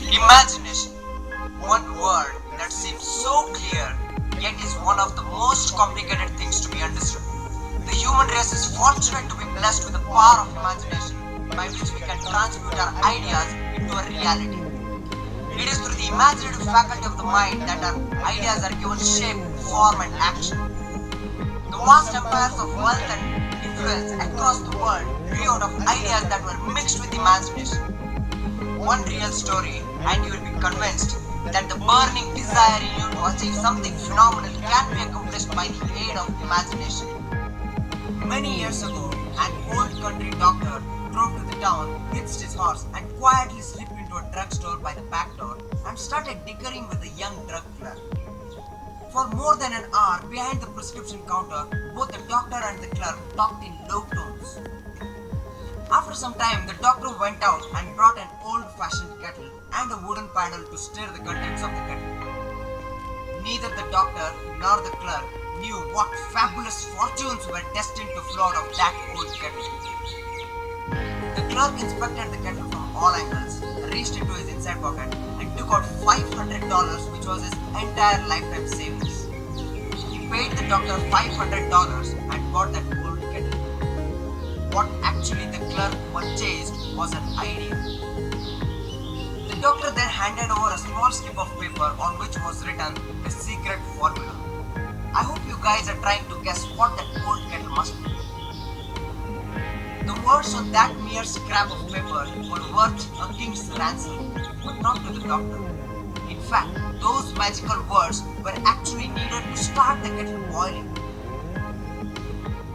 Imagination, one word that seems so clear, yet is one of the most complicated things to be understood. The human race is fortunate to be blessed with the power of imagination by which we can transmute our ideas into a reality. It is through the imaginative faculty of the mind that our ideas are given shape, form and action. The vast empires of wealth and influence across the world grew out of ideas that were mixed with imagination. One real story and you will be convinced that the burning desire in you to achieve something phenomenal can be accomplished by the aid of imagination. Many years ago, an old country doctor drove to the town, hitched his horse and quietly slipped into a drugstore by the back door and started dickering with a young drug clerk. For more than an hour behind the prescription counter, both the doctor and the clerk talked in low tones. After some time, the doctor went out and brought an old-fashioned kettle and a wooden paddle to stir the contents of the kettle. Neither the doctor nor the clerk knew what fabulous fortunes were destined to flow out of that old kettle. The clerk inspected the kettle from all angles, reached into his inside pocket and took out $500, which was his entire lifetime savings. He paid the doctor $500 and bought that old kettle. What actually the clerk purchased was an idea. The doctor then handed over a small slip of paper on which was written the secret formula. I hope you guys are trying to guess what that old kettle must be. The words on that mere scrap of paper were worth a king's ransom, but not to the doctor. In fact, those magical words were actually needed to start the kettle boiling.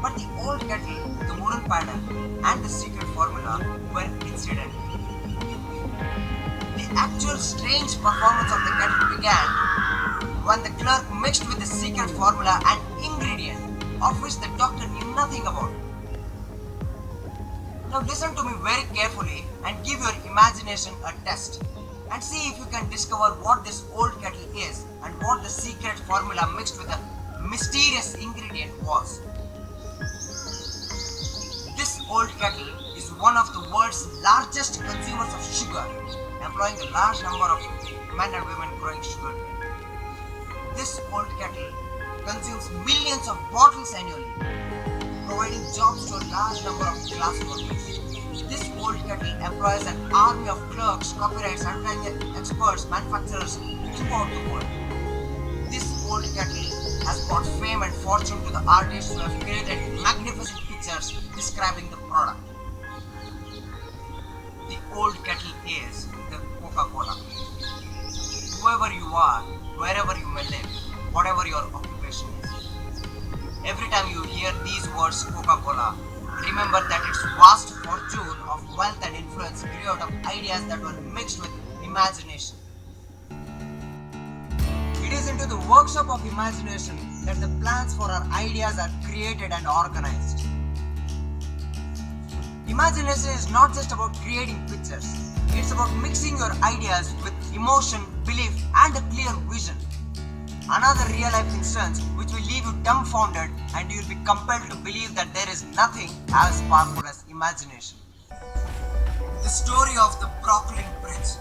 But the old kettle, the wooden paddle, and the secret formula were incidental. The actual strange performance of the kettle began when the clerk mixed with the secret formula an ingredient of which the doctor knew nothing about. Now listen to me very carefully and give your imagination a test and see if you can discover what this old kettle is and what the secret formula mixed with a mysterious ingredient was. This old kettle is one of the world's largest consumers of sugar, employing a large number of men and women growing sugar. This old kettle consumes millions of bottles annually, providing jobs to a large number of class workers. This old kettle employs an army of clerks, copyrights, advertising experts, manufacturers throughout the world. This old kettle has brought fame and fortune to the artists who have created magnificent pictures describing the product. The old kettle is the COCA-COLA. Whoever you are, wherever you may live, whatever your occupation is, every time you hear these words Coca-Cola, remember that its vast fortune of wealth and influence grew out of ideas that were mixed with imagination. It is into the workshop of imagination that the plans for our ideas are created and organized. Imagination is not just about creating pictures. It's about mixing your ideas with emotion, belief, and a clear vision. Another real-life instance which will leave you dumbfounded and you will be compelled to believe that there is nothing as powerful as imagination. The story of the Brooklyn Bridge.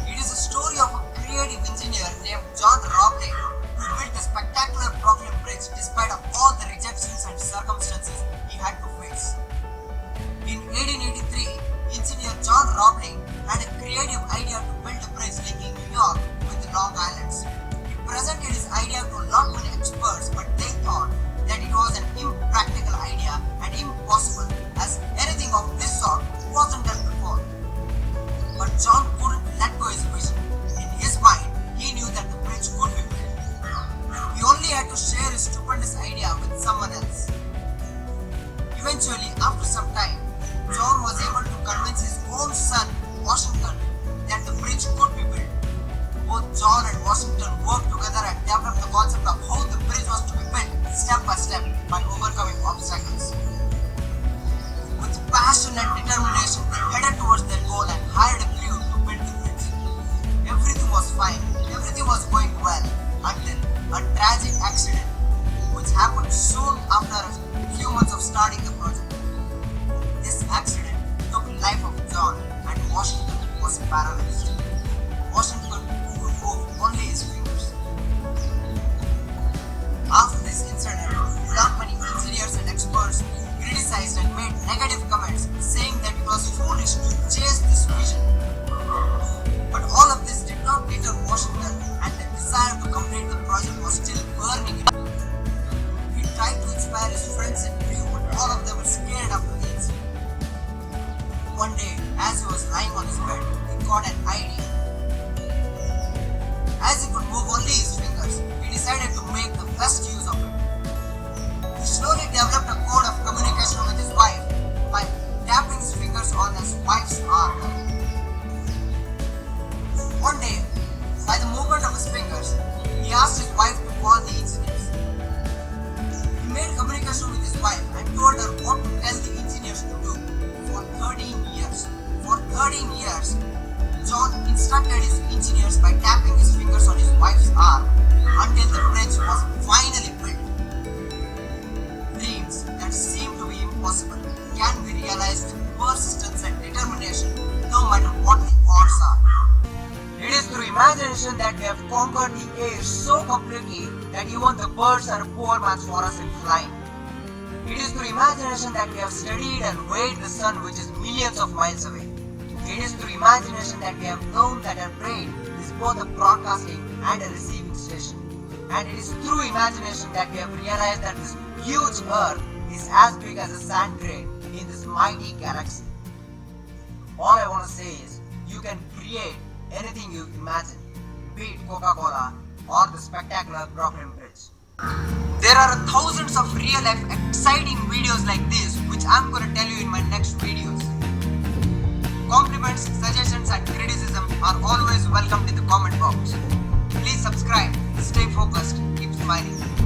It is a story of a creative engineer named John Robley who built the spectacular Brooklyn Bridge despite of all the rejections and circumstances he had to face. In 1883, engineer John Robley had a creative idea to build a bridge linking New York with the Long Islands. He presented his idea to not many experts, but they thought that it was an impractical idea and impossible, as anything of this sort wasn't done before. But John couldn't let go his vision. In his mind, he knew that the bridge could be built. He only had to share his stupendous idea with someone else. Eventually, after some time, John was able to convince his own son, Washington, that the bridge could be built. Both John and Washington worked together and developed the concept of how the bridge was to be built step by step by overcoming obstacles. With passion and determination, they headed towards their goal and hired a crew to build the bridge. Everything was fine, everything was going well until a tragic accident, which happened soon after a few months of starting the project. This accident took the life of John and Washington was paralyzed. criticized and made negative comments, saying that it was foolish to chase this vision. But all of this did not deter Washington, and the desire to complete the project was still burning in him. He tried to inspire his friends and crew, but all of them were scared after the incident. One day, as he was lying on his bed, he got an idea. As he could move only his fingers, he decided to make the best use of it. He slowly developed a code of communication with his wife by tapping his fingers on his wife's arm. One day, by the movement of his fingers, he asked his wife to call the engineers. He made communication with his wife and told her what to tell the engineers to do. For 13 years, John instructed his engineers by tapping his fingers on his wife's arm until the bridge was finally built. Dreams that seem to be impossible can be realized with persistence and determination, no matter what the odds are. It is through imagination that we have conquered the air so completely that even the birds are a poor match for us in flying. It is through imagination that we have studied and weighed the sun, which is millions of miles away. It is through imagination that we have known that our brain is both a broadcasting and a receiving station. And it is through imagination that we have realized that this huge earth is as big as a sand grain in this mighty galaxy. All I want to say is, you can create anything you imagine, be it COCA-COLA or the spectacular Brooklyn Bridge. There are thousands of real-life exciting videos like this, which I'm going to tell you in my next videos. Compliments, suggestions and criticism are always welcomed in the comment box. Please subscribe, stay focused, keep smiling.